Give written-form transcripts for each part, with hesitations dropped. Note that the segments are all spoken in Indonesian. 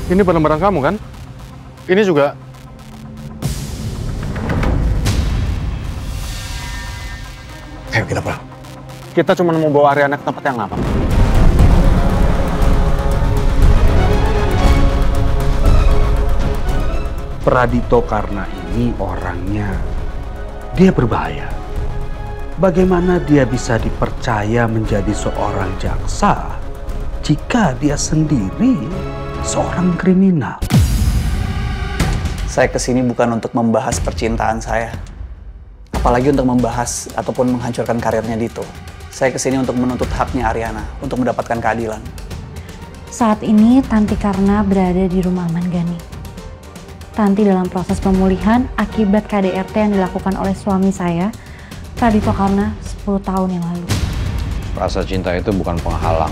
Ini barang-barang kamu kan? Ini juga. Ayo kita pulang. Kita cuma mau bawa Ariana ke tempat yang aman. Pradito karena ini orangnya, dia berbahaya. Bagaimana dia bisa dipercaya menjadi seorang jaksa jika dia sendiri seorang kriminal? Saya kesini bukan untuk membahas percintaan saya. Apalagi untuk membahas ataupun menghancurkan karirnya Dito. Saya kesini untuk menuntut haknya Ariana, untuk mendapatkan keadilan. Saat ini Tanti Karna berada di rumah Aman Gani. Tanti dalam proses pemulihan akibat KDRT yang dilakukan oleh suami saya, Pradito Karna, 10 tahun yang lalu. Rasa cinta itu bukan penghalang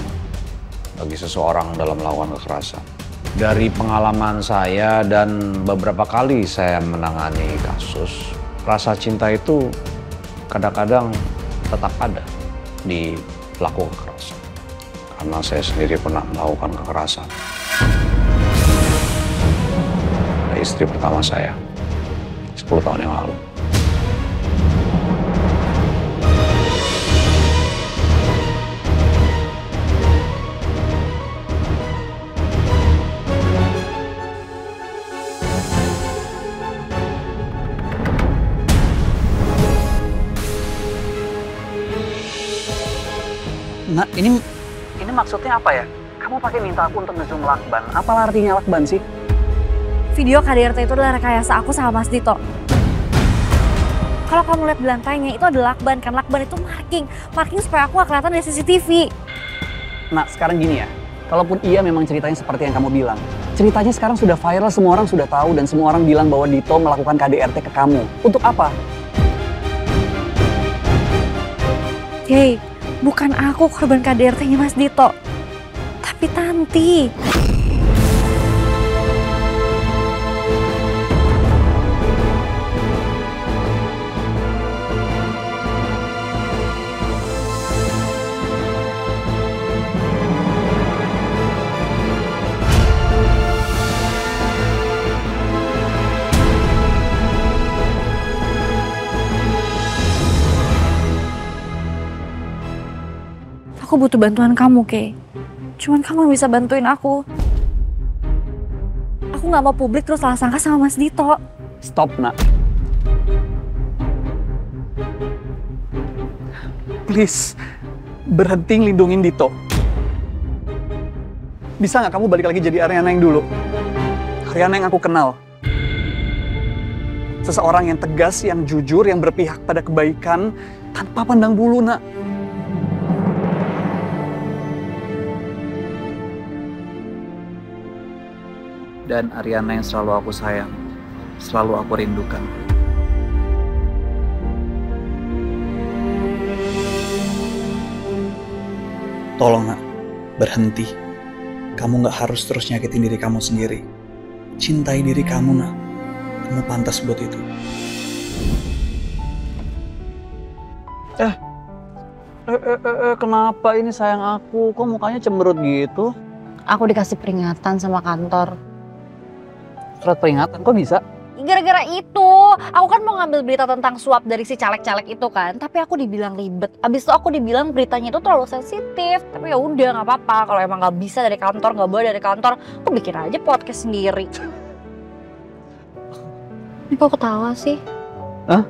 bagi seseorang dalam melakukan kekerasan. Dari pengalaman saya dan beberapa kali saya menangani kasus, rasa cinta itu kadang-kadang tetap ada di pelaku kekerasan. Karena saya sendiri pernah melakukan kekerasan. Istri pertama saya 10 tahun yang lalu. Nah, ini maksudnya apa ya? Kamu pakai minta aku untuk nge-zoom lakban. Apa artinya lakban sih? Video KDRT itu adalah rekayasa aku sama Mas Dito. Kalau kamu lihat di lantainya, itu ada lakban kan? Lakban itu marking supaya aku gak kelihatan dari CCTV. Nah, sekarang gini ya. Kalaupun iya memang ceritanya seperti yang kamu bilang. Ceritanya sekarang sudah viral, semua orang sudah tahu dan semua orang bilang bahwa Dito melakukan KDRT ke kamu. Untuk apa? Hey, bukan aku korban KDRT-nya Mas Dito. Tapi Tanti. Aku butuh bantuan kamu, Kay. Cuman kamu yang bisa bantuin aku. Aku nggak mau publik terus salah sangka sama Mas Dito. Stop, Nak. Please, berhenti ngelindungin Dito. Bisa nggak kamu balik lagi jadi Ariana yang dulu? Ariana yang aku kenal. Seseorang yang tegas, yang jujur, yang berpihak pada kebaikan, tanpa pandang bulu, Nak. Dan Ariana yang selalu aku sayang, selalu aku rindukan. Tolong, Nak, berhenti. Kamu gak harus terus nyakitin diri kamu sendiri. Cintai diri kamu, Nak. Kamu pantas buat itu. Kenapa ini sayang aku? Kok mukanya cemberut gitu? Aku dikasih peringatan sama kantor. Surat peringatan, kok bisa? Gara-gara itu, aku kan mau ngambil berita tentang suap dari si caleg-caleg itu kan, tapi aku dibilang ribet. Abis itu aku dibilang beritanya itu terlalu sensitif. Tapi ya udah nggak apa-apa. Kalau emang nggak bisa dari kantor, nggak boleh dari kantor, aku bikin aja podcast sendiri. Ini kok ketawa sih? Hah?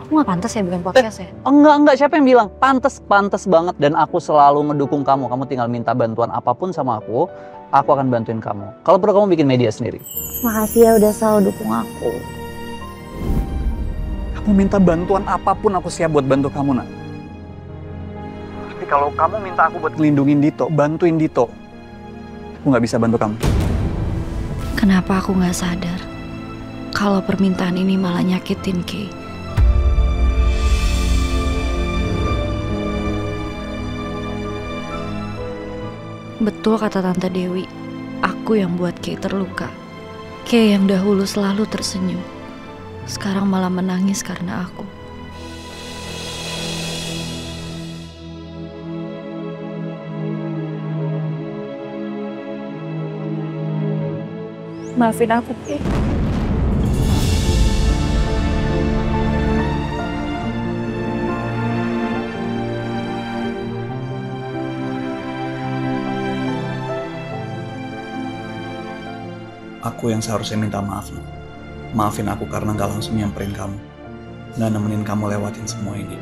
Aku nggak pantas ya bikin podcast ya? Enggak. Siapa yang bilang? Pantes banget. Dan aku selalu mendukung kamu. Kamu tinggal minta bantuan apapun sama aku akan bantuin kamu. Kalau perlu kamu bikin media sendiri. Makasih ya udah selalu dukung aku. Kamu minta bantuan apapun aku siap buat bantu kamu, Nak. Tapi kalau kamu minta aku buat ngelindungin Dito, bantuin Dito, aku nggak bisa bantu kamu. Kenapa aku nggak sadar kalau permintaan ini malah nyakitin Kay? Betul kata Tante Dewi, aku yang buat Kay terluka. Kay yang dahulu selalu tersenyum, sekarang malah menangis karena aku. Maafin aku, Pi. Aku yang seharusnya minta maaf. Maafin aku karena gak langsung nyamperin kamu. Gak nemenin kamu lewatin semua ini.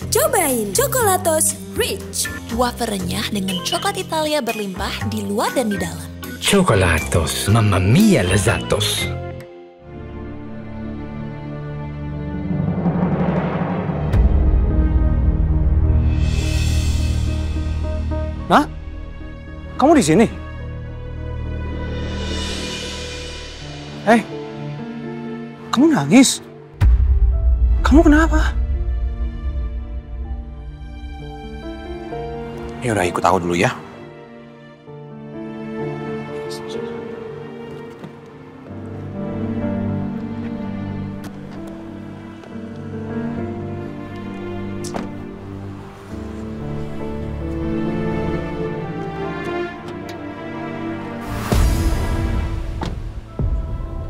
Cobain Coklatos Rich, wafer renyah dengan coklat Italia berlimpah di luar dan di dalam. Coklatos, mamma mia lezatos. Nah, kamu di sini? Kamu nangis? Kamu kenapa? Ya udah, ikut aku dulu ya.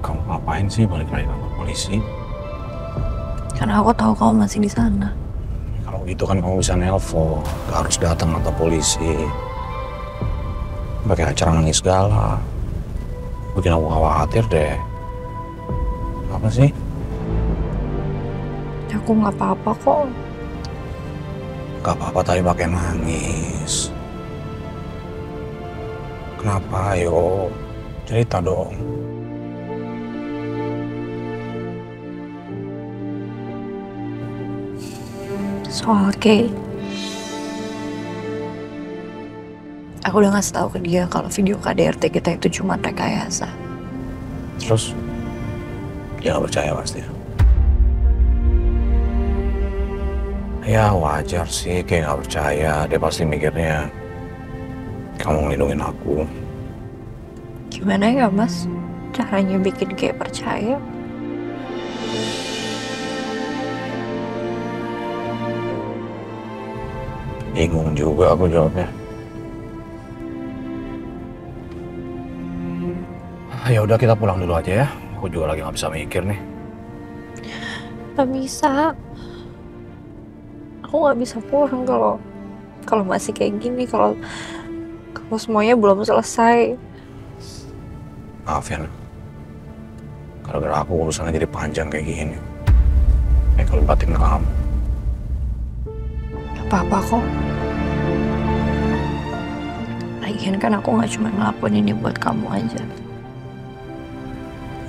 Kamu ngapain sih balik lagi ke polisi? Karena aku tahu kamu masih di sana. Kalau gitu kan kamu bisa nelpon, gak harus datang ke polisi. Pakai acara nangis segala. Bikin aku khawatir deh. Apa sih? Aku nggak apa-apa kok. Gak apa-apa tadi pakai nangis. Kenapa? Ayo, cerita dong. Soal Kay. Aku udah ngasih tahu ke dia kalau video KDRT kita itu cuma rekayasa. Terus? Dia gak percaya pasti. Ya wajar sih kayak gak percaya. Dia pasti mikirnya kamu ngelindungin aku. Gimana ya Mas? Caranya bikin kayak percaya? Bingung juga aku jawabnya. Ya udah kita pulang dulu aja ya. Aku juga lagi nggak bisa mikir nih. Gak bisa. Aku nggak bisa pulang kalau masih kayak gini. Kalau semuanya belum selesai. Maaf ya. Gara-gara aku urusannya jadi panjang kayak gini. Kalau batin kamu. Gak apa-apa kok. Lagian kan aku nggak cuma ngelakuin ini buat kamu aja.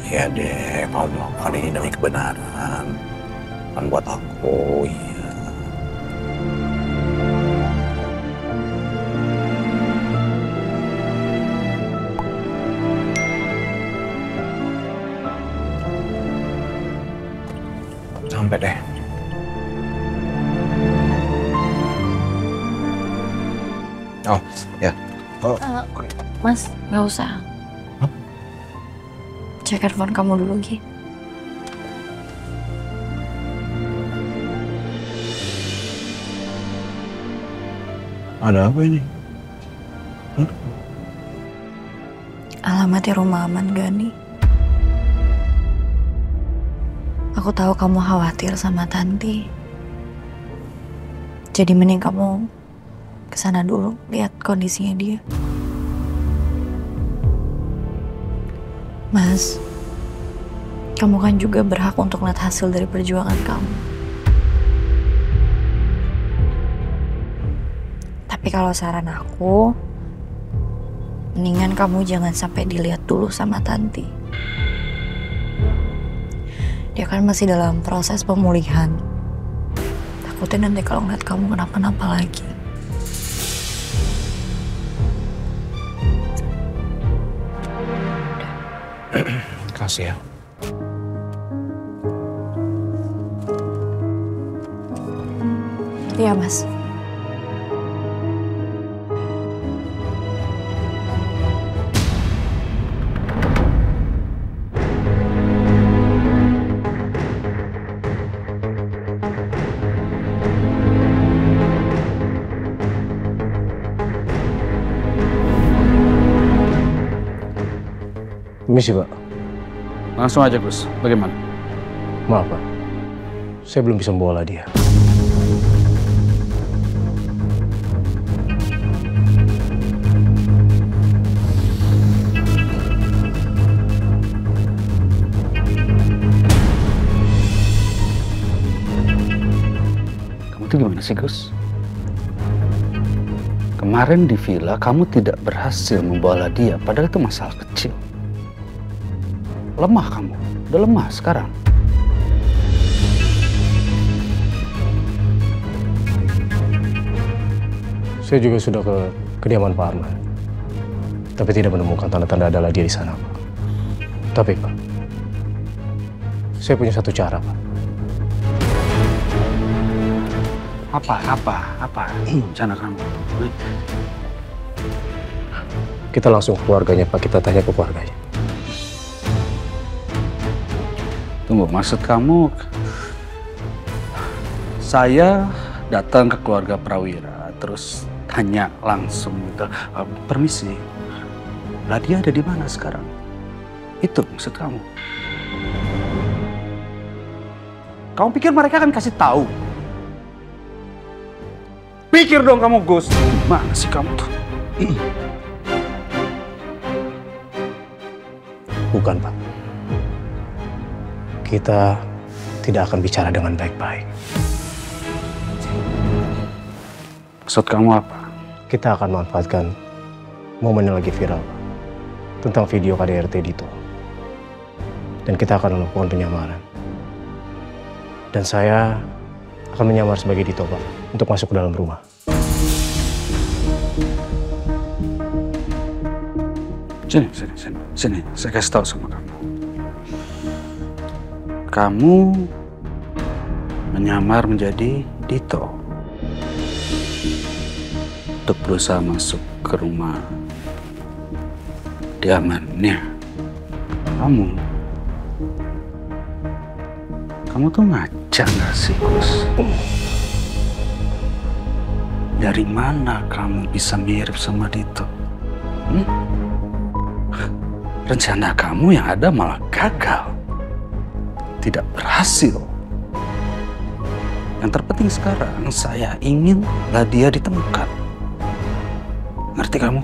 Iya deh, kamu melakukan ini demi kebenaran. Kan buat aku, iya. Sampai deh. Oh, ya. Oh. Mas, nggak usah. Cek handphone kamu dulu, Gi. Ada apa ini? Alamatnya rumah aman Gani. Aku tahu kamu khawatir sama Tanti. Jadi mending kamu kesana dulu, lihat kondisinya dia. Mas, kamu kan juga berhak untuk lihat hasil dari perjuangan kamu. Tapi kalau saran aku, mendingan kamu jangan sampai dilihat dulu sama Tanti. Dia kan masih dalam proses pemulihan. Takutnya nanti kalau ngeliat kamu kenapa-napa lagi. Kasih ya. Iya, Mas. Misi, Pak. Langsung aja, Gus. Bagaimana? Maaf, Pak. Saya belum bisa membawa dia. Kamu tuh gimana sih, Gus? Kemarin di villa kamu tidak berhasil membawa dia, padahal itu masalah kecil. Lemah kamu, udah lemah sekarang. Saya juga sudah ke kediaman Pak Arman, tapi tidak menemukan tanda-tanda adalah dia di sana, Pak. Tapi, Pak, saya punya satu cara, Pak. Apa? Rencana kamu? Kita langsung ke keluarganya, Pak. Kita tanya ke keluarganya. Tunggu, maksud kamu saya datang ke keluarga Prawira, terus tanya langsung gitu, permisi, Nadia ada di mana sekarang? Itu maksud kamu? Kamu pikir mereka akan kasih tahu? Pikir dong kamu, Gus. Gimana sih kamu tuh? Bukan, Pak. Kita tidak akan bicara dengan baik-baik. Maksud kamu apa? Kita akan manfaatkan momen yang lagi viral, Pak, tentang video KDRT Dito. Dan kita akan melakukan penyamaran. Dan saya akan menyamar sebagai Dito, Pak, untuk masuk ke dalam rumah. Sini. Saya kasih tahu sama kamu. Kamu menyamar menjadi Dito untuk berusaha masuk ke rumah diamannya. Kamu tuh ngaca nggak sih, Gus? Dari mana kamu bisa mirip sama Dito? Rencana kamu yang ada malah gagal. Tidak berhasil. Yang terpenting sekarang saya ingin Nadia ditemukan. Ngerti kamu?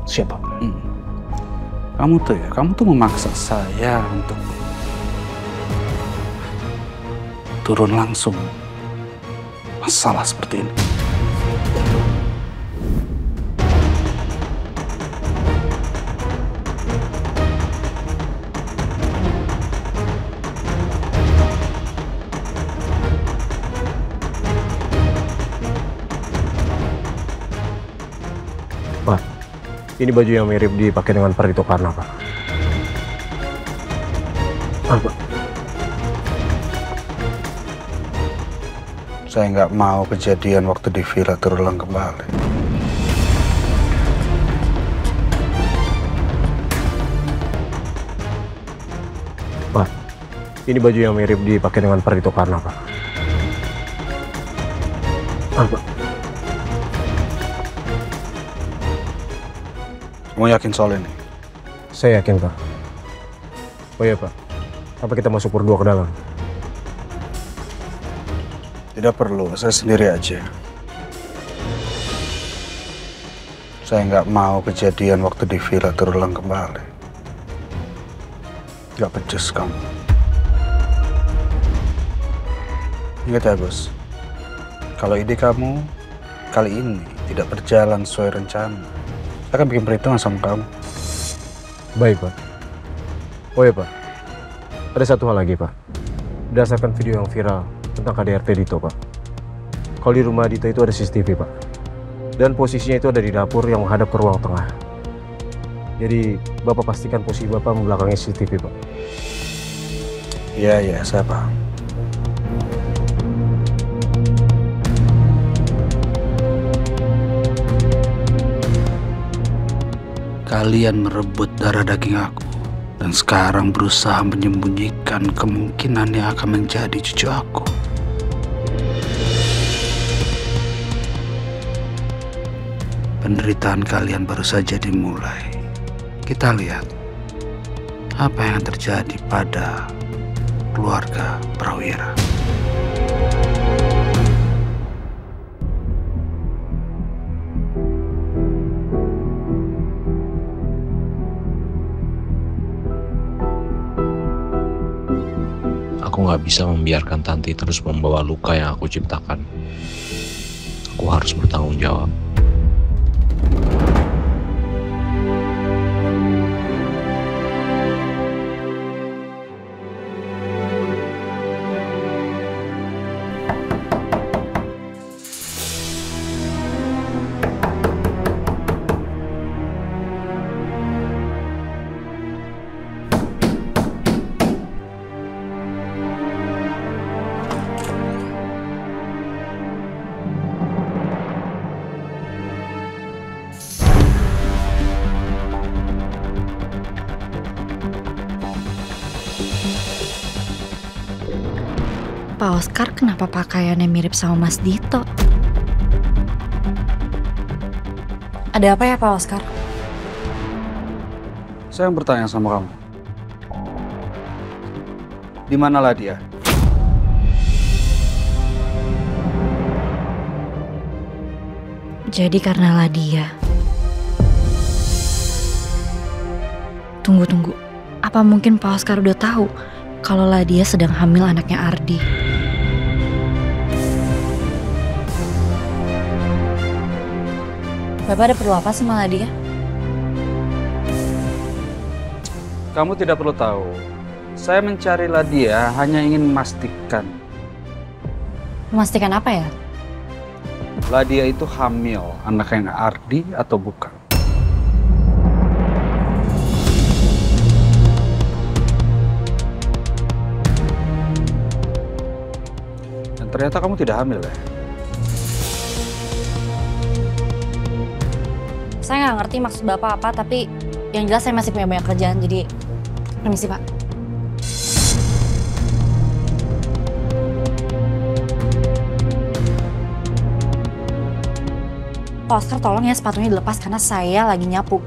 Siapa? Kamu tuh memaksa saya untuk turun langsung masalah seperti ini. Pak, ini baju yang mirip dipakai dengan Pradito Karna, Pak. Apa? Saya nggak mau kejadian waktu di villa terulang kembali. Pak, ini baju yang mirip dipakai dengan Pradito Karna, Pak. Apa? Kamu yakin soal ini? Saya yakin, Pak. Oh iya, Pak. Apa kita masuk berdua ke dalam? Tidak perlu, saya sendiri aja. Saya nggak mau kejadian waktu di villa terulang kembali. Nggak becus kamu. Ingat ya, Gus. Kalau ide kamu kali ini tidak berjalan sesuai rencana, saya akan bikin perhitungan sama kamu. Baik, Pak. Oh iya, Pak. Ada satu hal lagi, Pak. Berdasarkan video yang viral tentang KDRT Dito, Pak. Kalau di rumah Dito itu ada CCTV, Pak. Dan posisinya itu ada di dapur yang menghadap ke ruang tengah. Jadi, Bapak pastikan posisi Bapak membelakangi CCTV, Pak. Iya, saya paham. Kalian merebut darah daging aku dan sekarang berusaha menyembunyikan kemungkinan yang akan menjadi cucu aku. Penderitaan kalian baru saja dimulai. Kita lihat apa yang terjadi pada keluarga Prawira. Aku nggak bisa membiarkan Tanti terus membawa luka yang aku ciptakan. Aku harus bertanggung jawab. Pak Oscar kenapa pakaiannya mirip sama Mas Dito? Ada apa ya Pak Oscar? Saya yang bertanya sama kamu. Di manalah dia? Jadi karena dia. Tunggu. Apa mungkin Pak Oscar udah tahu kalau Ladia sedang hamil anaknya Ardi? Bapak ada perlu apa sama Ladia? Kamu tidak perlu tahu. Saya mencari Ladia hanya ingin memastikan. Memastikan apa ya? Ladia itu hamil anaknya Ardi atau bukan? Dan ternyata kamu tidak hamil ya? Saya nggak ngerti maksud Bapak apa, tapi yang jelas saya masih punya banyak kerjaan, jadi permisi Pak. Pak Oscar tolong ya sepatunya dilepas karena saya lagi nyapu.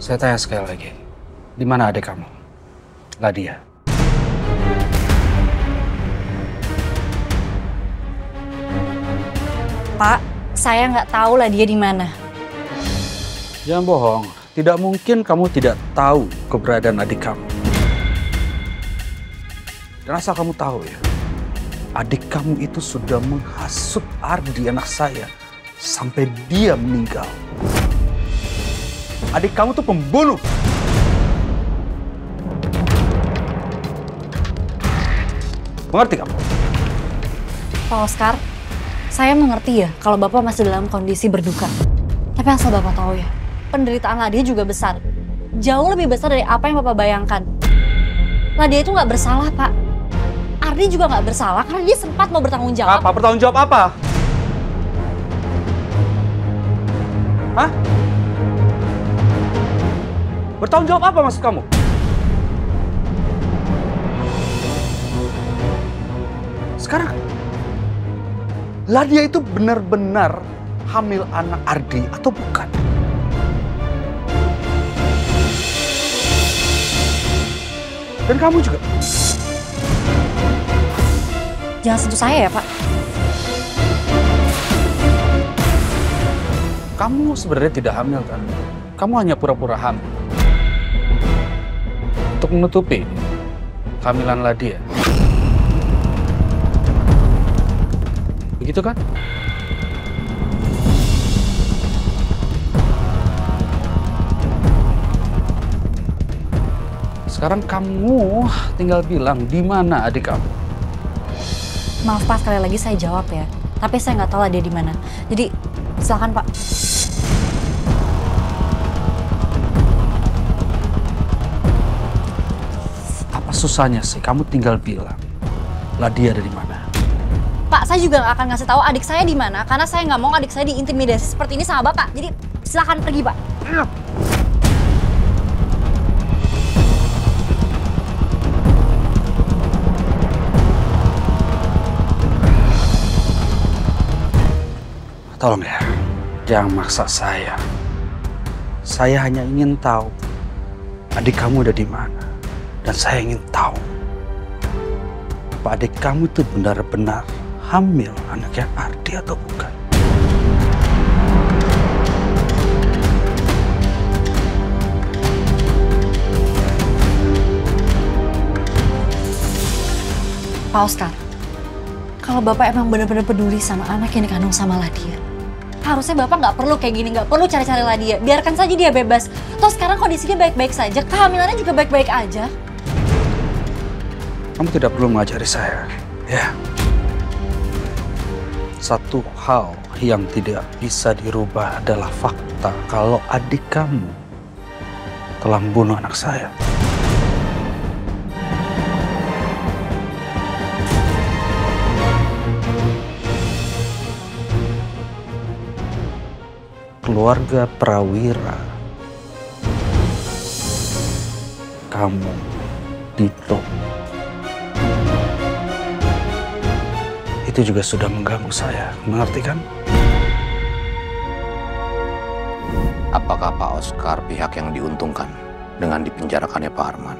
Saya tanya sekali lagi, di mana adik kamu, Ladia? Pak, saya nggak tahu Ladia di mana. Jangan bohong, tidak mungkin kamu tidak tahu keberadaan adik kamu. Dan asal kamu tahu ya, adik kamu itu sudah menghasut Ardi anak saya sampai dia meninggal. Adik kamu tuh pembunuh. Mengerti kamu? Pak Oscar, saya mengerti ya kalau Bapak masih dalam kondisi berduka. Tapi asal Bapak tahu ya, penderitaan Ladia juga besar. Jauh lebih besar dari apa yang Bapak bayangkan. Ladia itu nggak bersalah, Pak. Ardi juga nggak bersalah karena dia sempat mau bertanggung jawab. Apa? Bertanggung jawab apa? Hah? Bertanggung jawab apa maksud kamu? Sekarang, Ladia itu benar-benar hamil anak Ardi atau bukan? Dan kamu juga. Jangan sentuh saya ya, Pak. Kamu sebenarnya tidak hamil kan? Kamu hanya pura-pura hamil. Untuk menutupi kehamilan Ladia. Begitu kan? Sekarang kamu tinggal bilang di mana adik kamu. Maaf Pak, sekali lagi saya jawab ya. Tapi saya nggak tahu lah dia di mana. Jadi silakan Pak. Apa susahnya sih? Kamu tinggal bilang lah dia ada di mana. Pak, saya juga nggak akan ngasih tahu adik saya di mana karena saya nggak mau adik saya diintimidasi seperti ini sama Bapak. Jadi silakan pergi Pak. Tolong ya, jangan maksa saya. Saya hanya ingin tahu adik kamu ada di mana. Dan saya ingin tahu apa adik kamu itu benar-benar hamil anaknya Ardi atau bukan. Pak Oscar, kalau Bapak emang benar-benar peduli sama anak yang dikandung sama Ladia, harusnya Bapak nggak perlu kayak gini, nggak perlu cari-cari Ladia. Biarkan saja dia bebas. Toh sekarang kondisinya baik-baik saja, kehamilannya juga baik-baik aja. Kamu tidak perlu mengajari saya, ya. Satu hal yang tidak bisa dirubah adalah fakta kalau adik kamu telah membunuh anak saya. Keluarga Prawira, kamu, Dito, itu juga sudah mengganggu saya, mengerti kan? Apakah Pak Oscar pihak yang diuntungkan dengan dipenjarakannya Pak Arman?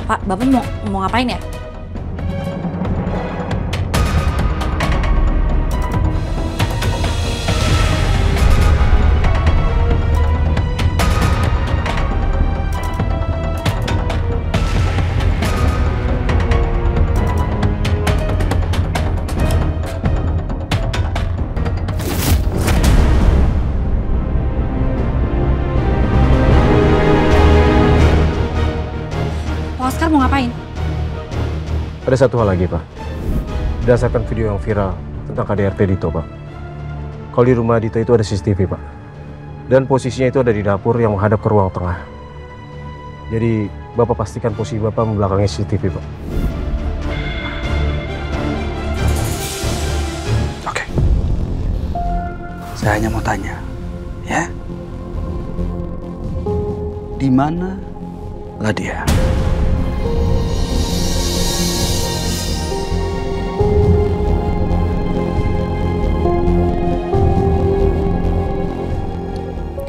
Pak, Bapak mau ngapain ya? Oscar mau ngapain? Ada satu hal lagi, Pak. Berdasarkan video yang viral tentang KDRT Dito, Pak. Kalau di rumah Dito itu ada CCTV, Pak. Dan posisinya itu ada di dapur yang menghadap ke ruang tengah. Jadi, Bapak pastikan posisi Bapak membelakangi CCTV, Pak. Oke. Saya hanya mau tanya, ya. Di mana Ladia?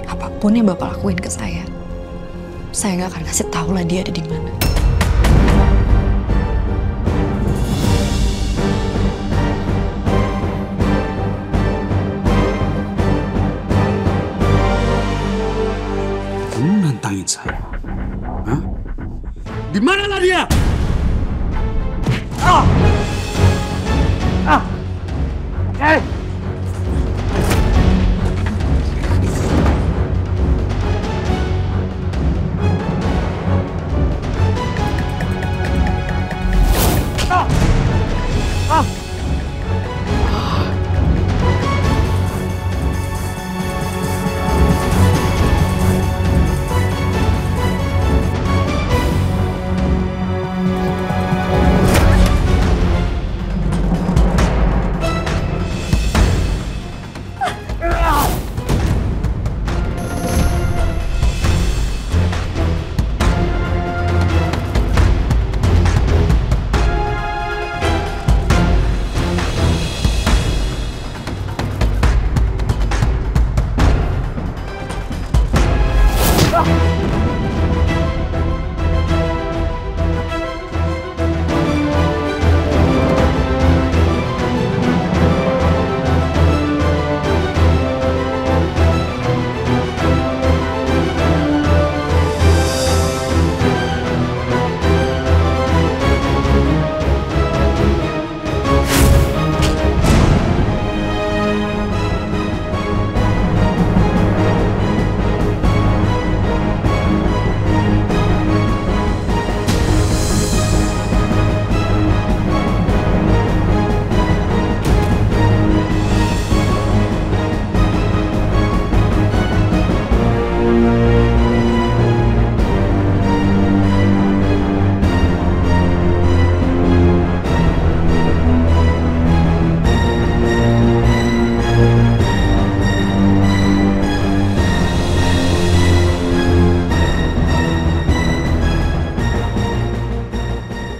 Apapun yang Bapak lakuin ke saya nggak akan kasih tahu lah dia ada di mana. Kamu nantangin saya? Hah? Di mana Ladia? Hey!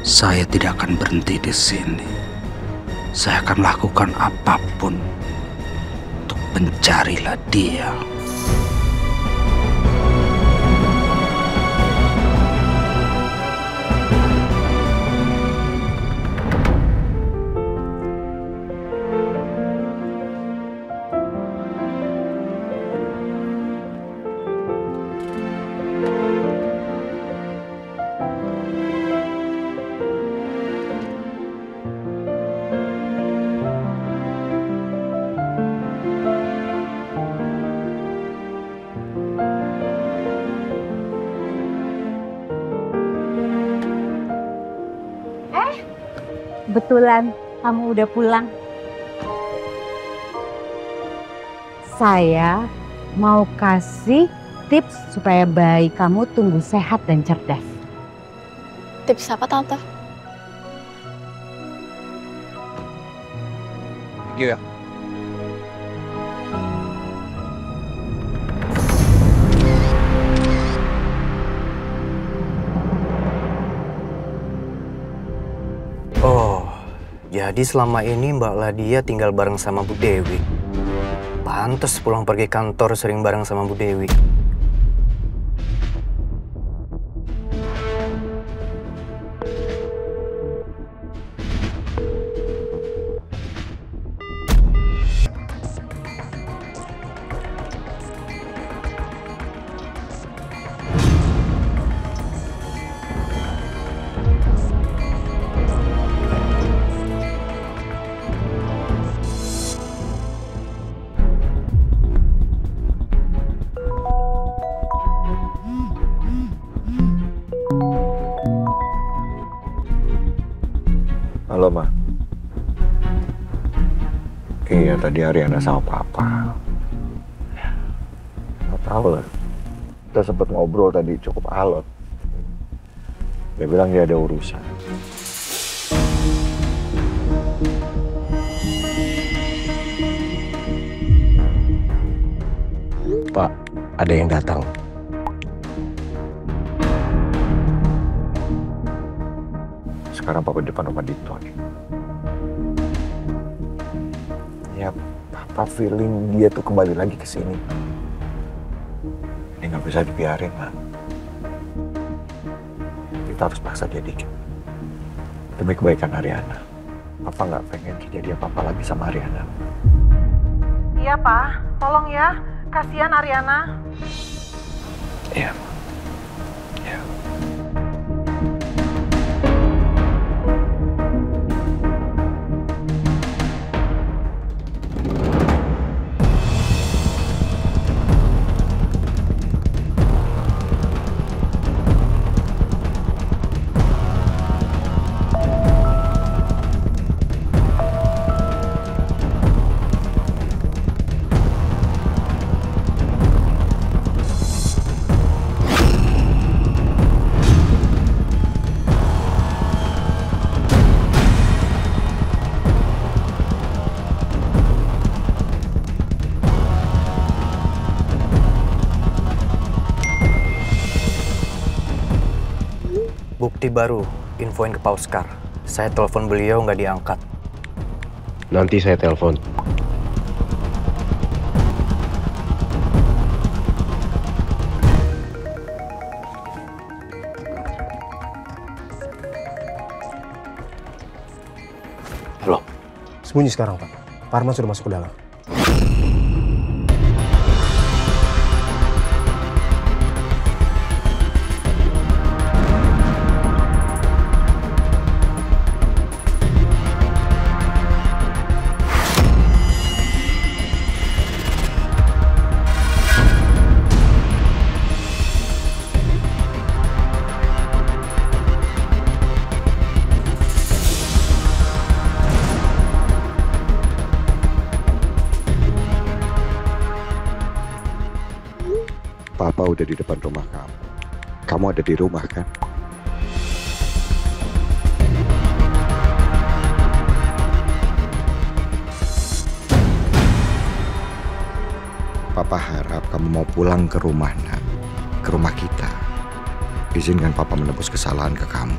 Saya tidak akan berhenti di sini. Saya akan lakukan apapun untuk mencarilah dia. Kebetulan kamu udah pulang. Saya mau kasih tips supaya bayi kamu tumbuh sehat dan cerdas. Tips apa, Tante? Iya. Oh, jadi selama ini Mbak Ladia tinggal bareng sama Bu Dewi. Pantes pulang pergi kantor sering bareng sama Bu Dewi. Halo, Ma. Iya, tadi Ariana sama Papa. Nggak tahu lah. Kita sempat ngobrol tadi cukup alot. Dia bilang dia ada urusan. Pak, ada yang datang. Sekarang Papa di depan rumah Dito nih. Ya, Papa feeling dia tuh kembali lagi ke sini. Ini nggak bisa dibiarin, Ma. Kita harus paksa dia dikit. Demi kebaikan Ariana. Papa nggak pengen terjadi apa-apa lagi sama Ariana. Iya, Pak. Tolong ya. Kasihan Ariana. Iya, Ma. Iya. Bukti baru, infoin ke Pak Oscar. Saya telepon beliau nggak diangkat. Nanti saya telepon. Halo. Sembunyi sekarang, Pak. Pak Arman sudah masuk ke dalam. Papa udah di depan rumah kamu. Kamu ada di rumah, kan? Papa harap kamu mau pulang ke rumah, Nak. Ke rumah kita. Izinkan Papa menebus kesalahan ke kamu.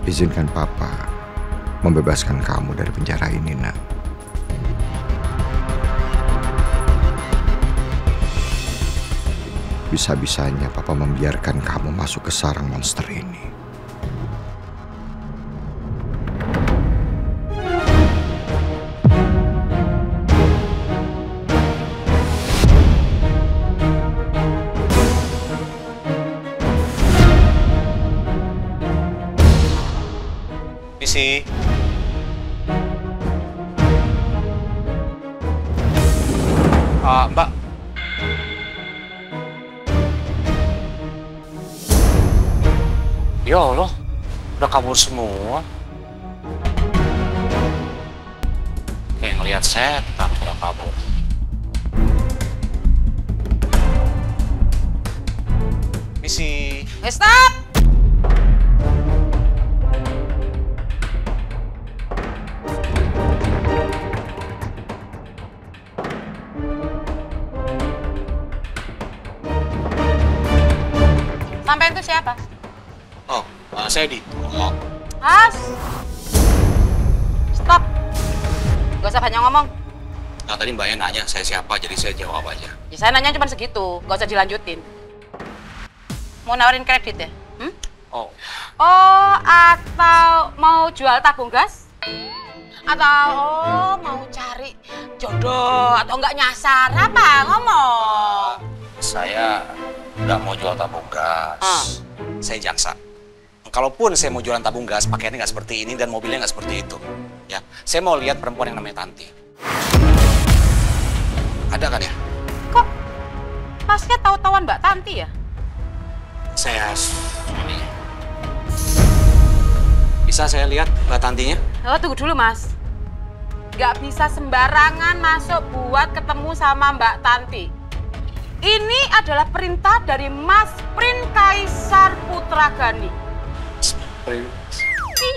Izinkan Papa membebaskan kamu dari penjara ini, Nak. Bisa-bisanya Papa membiarkan kamu masuk ke sarang monster ini. Misi. Mbak. Ya Allah, udah kabur semua. Kayak ngeliat setan udah kabur. Misi. Stop! Sampai itu siapa? Oh, saya Dito. Has! Stop! Gak usah banyak ngomong. Nah, tadi Mbaknya nanya saya siapa, jadi saya jawab aja. Ya, saya nanya cuma segitu, gak usah dilanjutin. Mau nawarin kredit ya? Oh. Oh, atau mau jual tabung gas? Atau mau cari jodoh atau enggak nyasar? Apa? Ngomong. Saya nggak mau jual tabung gas. Saya jaksa. Kalaupun saya mau jualan tabung gas, pakaiannya nggak seperti ini dan mobilnya nggak seperti itu. Ya, saya mau lihat perempuan yang namanya Tanti. Ada kan ya? Kok Masnya tahu-tahuan Mbak Tanti ya? Saya ini. Bisa saya lihat Mbak Tantinya? Oh, tunggu dulu Mas. Nggak bisa sembarangan masuk buat ketemu sama Mbak Tanti. Ini adalah perintah dari Mas Prince Kaisar Putragani. Prince?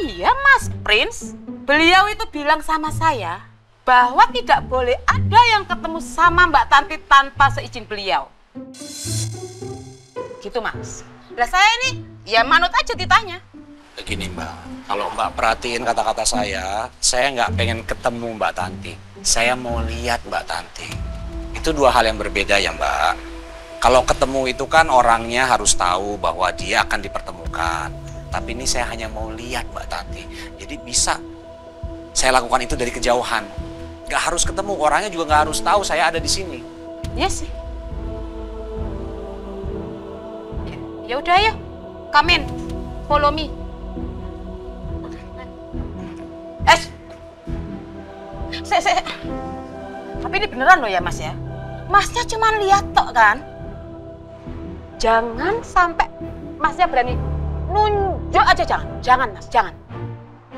Iya, Mas Prince. Beliau itu bilang sama saya bahwa tidak boleh ada yang ketemu sama Mbak Tanti tanpa seizin beliau. Gitu, Mas. Lah saya ini ya manut aja ditanya. Begini Mbak, kalau Mbak perhatiin kata-kata saya nggak pengen ketemu Mbak Tanti. Saya mau lihat Mbak Tanti. Itu dua hal yang berbeda ya Mbak. Kalau ketemu itu kan orangnya harus tahu bahwa dia akan dipertemukan. Tapi ini saya hanya mau lihat Mbak Tanti. Jadi bisa saya lakukan itu dari kejauhan. Nggak harus ketemu, orangnya juga nggak harus tahu saya ada di sini. Iya sih. Ya udah ayo, come in, follow me. Tapi ini beneran loh ya Mas ya. Masnya cuma lihat tok kan. Jangan sampai Masnya berani nunjuk aja, jangan Mas, jangan.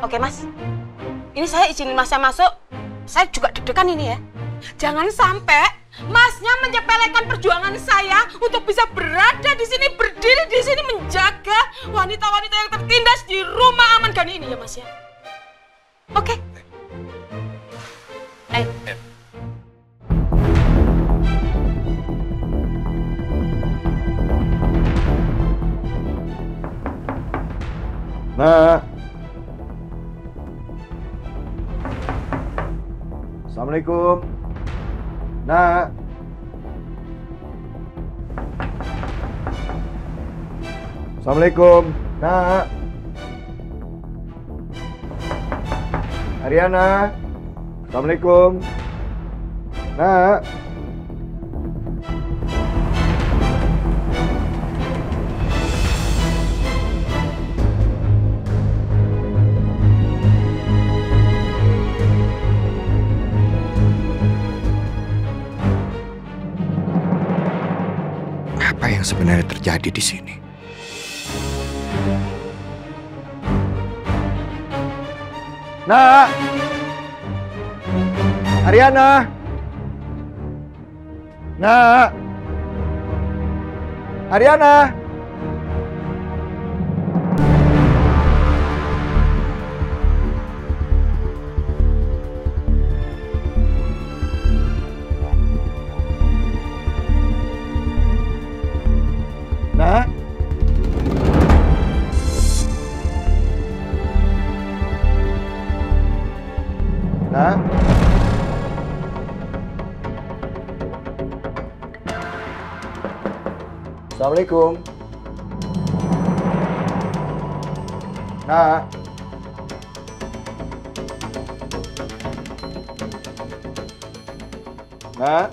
Oke Mas, ini saya izinin Masnya masuk. Saya juga deg-degan ini ya. Jangan sampai Masnya menyepelekan perjuangan saya untuk bisa berada di sini, berdiri di sini menjaga wanita-wanita yang tertindas di rumah Aman Gani ini ya Mas ya. Oke. Ayo. Nak. Assalamualaikum. Nak. Assalamualaikum. Nak. Ariana. Assalamualaikum. Nak. Apa yang sebenarnya terjadi di sini? Nak! Ariana! Nak! Ariana! Nak? Assalamualaikum. Nak. Nak.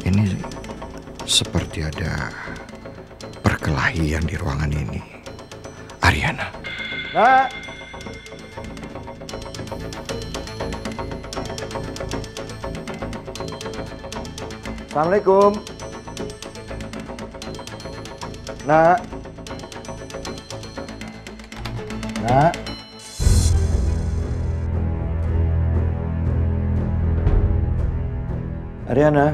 Ini seperti ada perkelahian di ruangan ini. Ariana. Nak. Assalamualaikum. Nak. Nak. Ariana.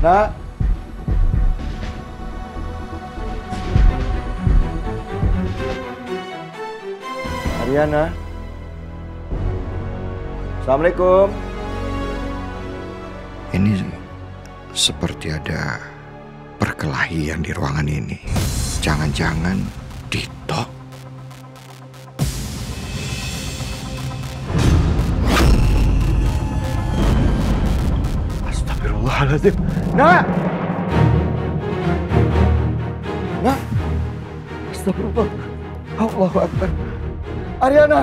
Nak. Ariana. Assalamualaikum. Ini seperti ada perkelahian di ruangan ini. Jangan-jangan Dito. Astagfirullahaladzim. Nak. Nak. Astagfirullah. Allahu Akbar. Ariana.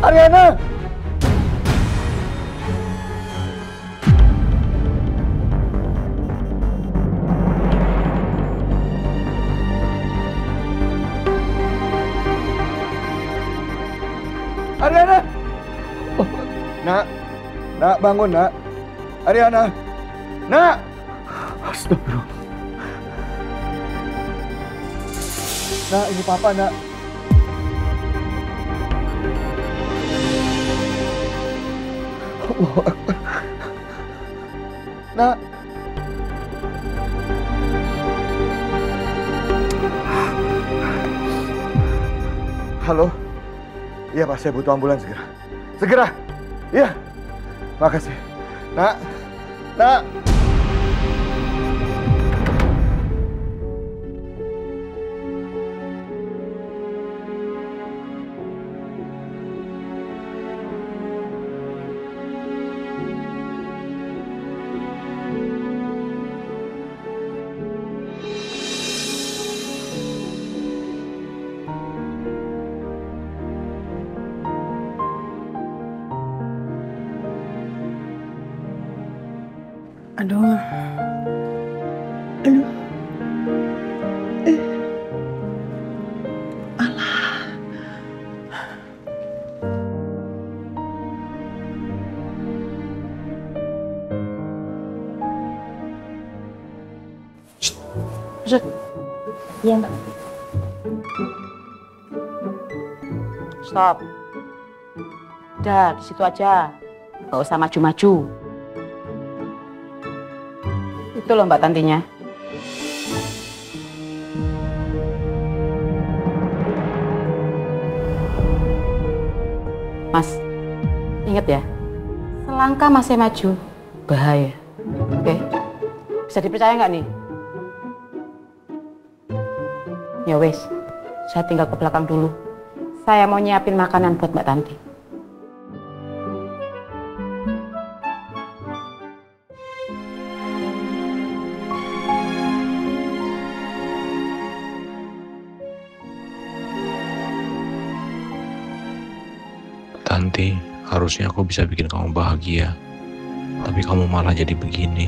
Ariana. Ariana. Oh, nak. Nak, bangun, nak. Ariana. Nak. Astagfirullah. Nak, ini papa, nak. Allahu Akbar. Nak. Halo. Iya Pak, saya butuh ambulans segera. Segera. Iya. Makasih. Nak. Nak. Aduh. Aduh. Alah. Masuk. Iya, Mbak. Stop. Udah, di situ aja. Nggak usah maju-maju. Itu loh Mbak Tantinya. Mas, ingat ya, selangkah masih maju, bahaya. Oke? Bisa dipercaya nggak nih? Ya wes, saya tinggal ke belakang dulu. Saya mau nyiapin makanan buat Mbak Tanti. Tanti, harusnya aku bisa bikin kamu bahagia. Tapi kamu malah jadi begini.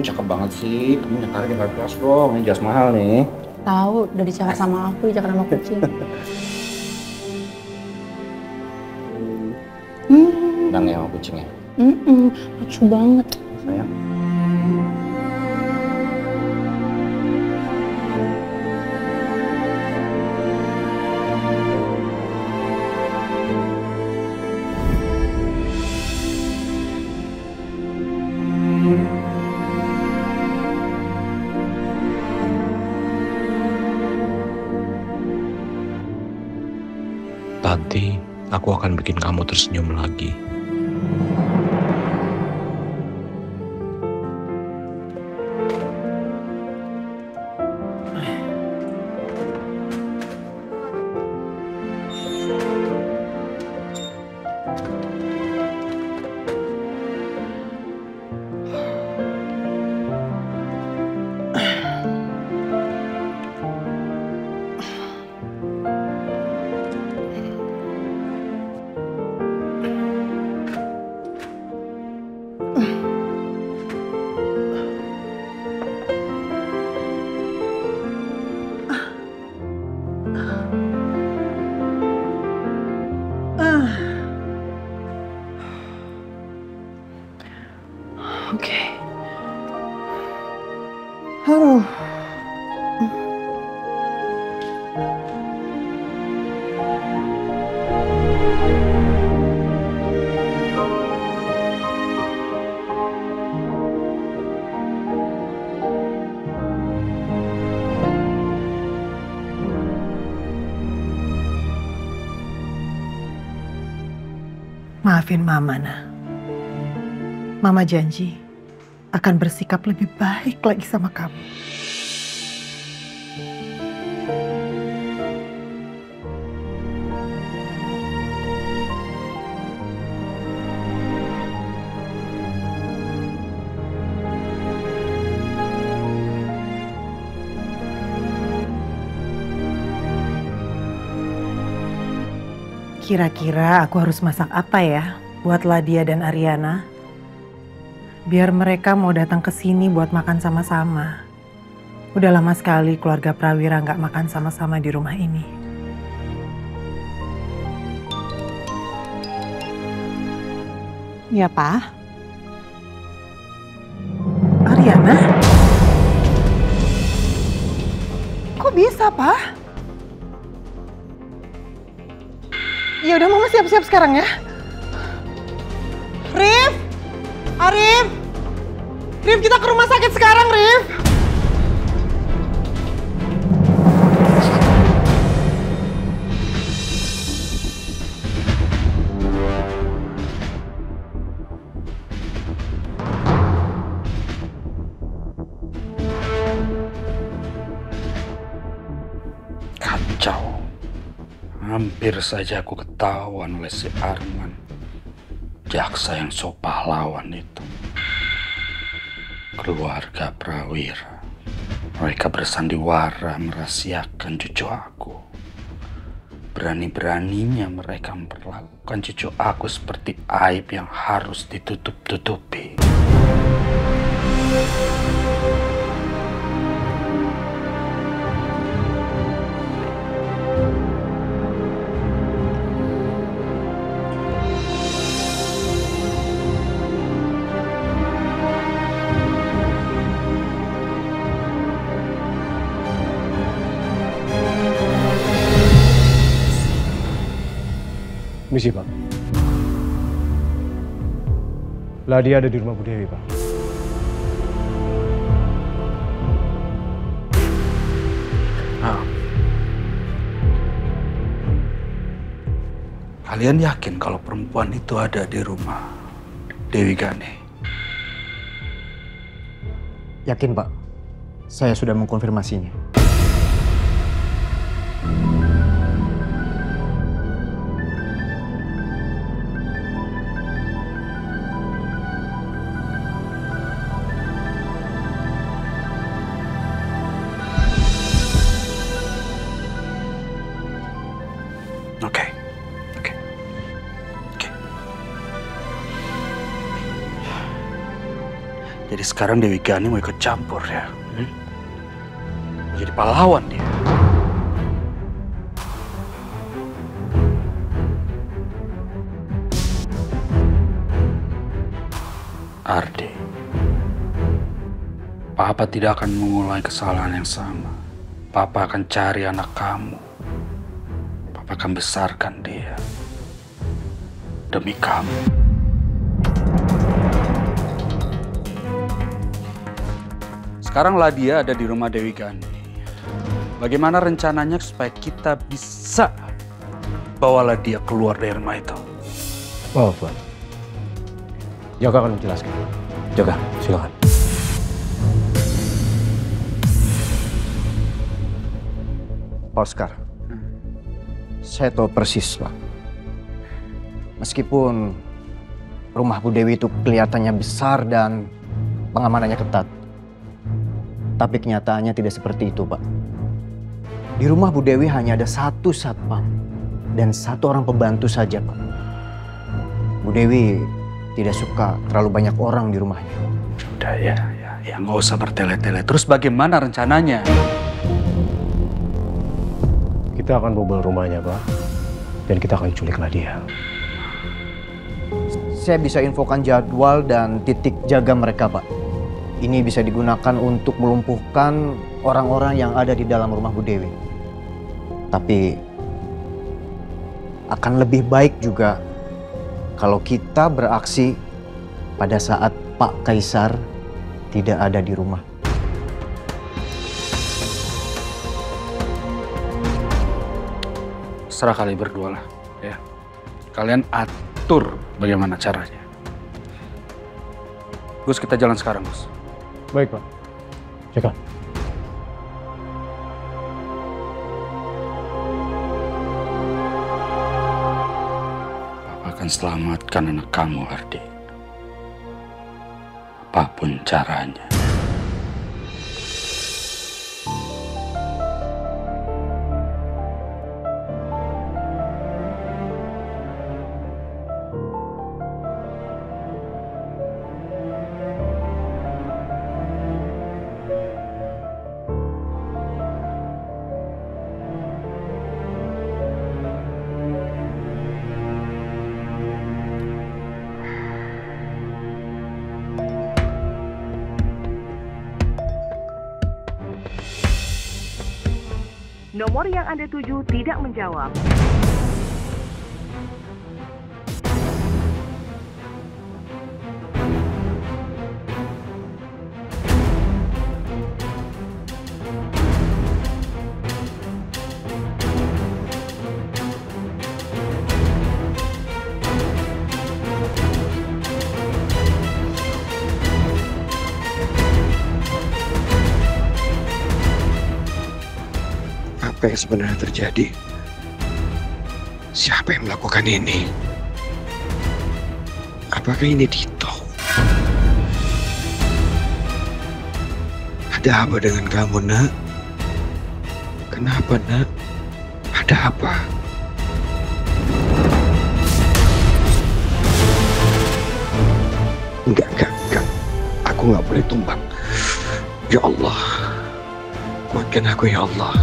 Cakep banget sih. Kamu nyekarin ke kelas dong. Ini jas mahal nih. Tahu, udah dicakar sama aku, dicakar sama kucing. Senang ya sama kucingnya? Lucu banget. Sayang. Nanti aku akan bikin kamu tersenyum lagi. Oke. Aduh. Maafin Mama, Nah. Mama janji akan bersikap lebih baik lagi sama kamu. Kira-kira aku harus masak apa ya buat Ladia dan Ariana? Biar mereka mau datang ke sini buat makan sama-sama. Udah lama sekali keluarga Prawira nggak makan sama-sama di rumah ini. Ya, Pak. Ariana? Kok bisa, Pak? Ya udah, Mama siap-siap sekarang ya. Rif! Arif! Rif, kita ke rumah sakit sekarang, Rif! Kacau. Hampir saja aku ketahuan oleh si Arman. Jaksa yang so pahlawan itu. Keluarga Prawira. Mereka bersandiwara merahasiakan cucu aku. Berani-beraninya mereka memperlakukan cucu aku seperti aib yang harus ditutup-tutupi. Misi, Pak. Ladia ada di rumah Bu Dewi, Pak. Kalian yakin kalau perempuan itu ada di rumah Dewi Gane? Yakin, Pak. Saya sudah mengkonfirmasinya. Jadi sekarang Dewi Gani mau ikut campur ya? Mau jadi pahlawan dia. Ardi, Papa tidak akan mengulangi kesalahan yang sama. Papa akan cari anak kamu. Papa akan besarkan dia. Demi kamu. Sekaranglah dia ada di rumah Dewi Gani. Bagaimana rencananya supaya kita bisa bawalah dia keluar dari rumah itu? Maaf, Pak. Jaga akan menjelaskan. Jaga, silakan. Oscar, saya tahu persis, Pak. Meskipun rumah Bu Dewi itu kelihatannya besar dan pengamanannya ketat, tapi kenyataannya tidak seperti itu, Pak. Di rumah Bu Dewi hanya ada satu satpam dan satu orang pembantu saja, Pak. Bu Dewi tidak suka terlalu banyak orang di rumahnya. Udah ya, nggak usah bertele-tele. Terus bagaimana rencananya? Kita akan bobol rumahnya, Pak. Dan kita akan culiklah dia. Saya bisa infokan jadwal dan titik jaga mereka, Pak. Ini bisa digunakan untuk melumpuhkan orang-orang yang ada di dalam rumah Bu Dewi. Tapi akan lebih baik juga kalau kita beraksi pada saat Pak Kaisar tidak ada di rumah. Serah kalian berdua lah, ya. Kalian atur bagaimana caranya. Gus, kita jalan sekarang, Gus. Baik, Pak. Jaga. Papa akan selamatkan anak kamu, Ardi. Apapun caranya. Nomor yang Anda tuju tidak menjawab. Apa yang sebenarnya terjadi? Siapa yang melakukan ini? Apakah ini Dito? Ada apa dengan kamu, Nak? Kenapa, Nak? Ada apa? Enggak. Aku nggak boleh tumbang. Ya Allah, kuatkan aku ya Allah.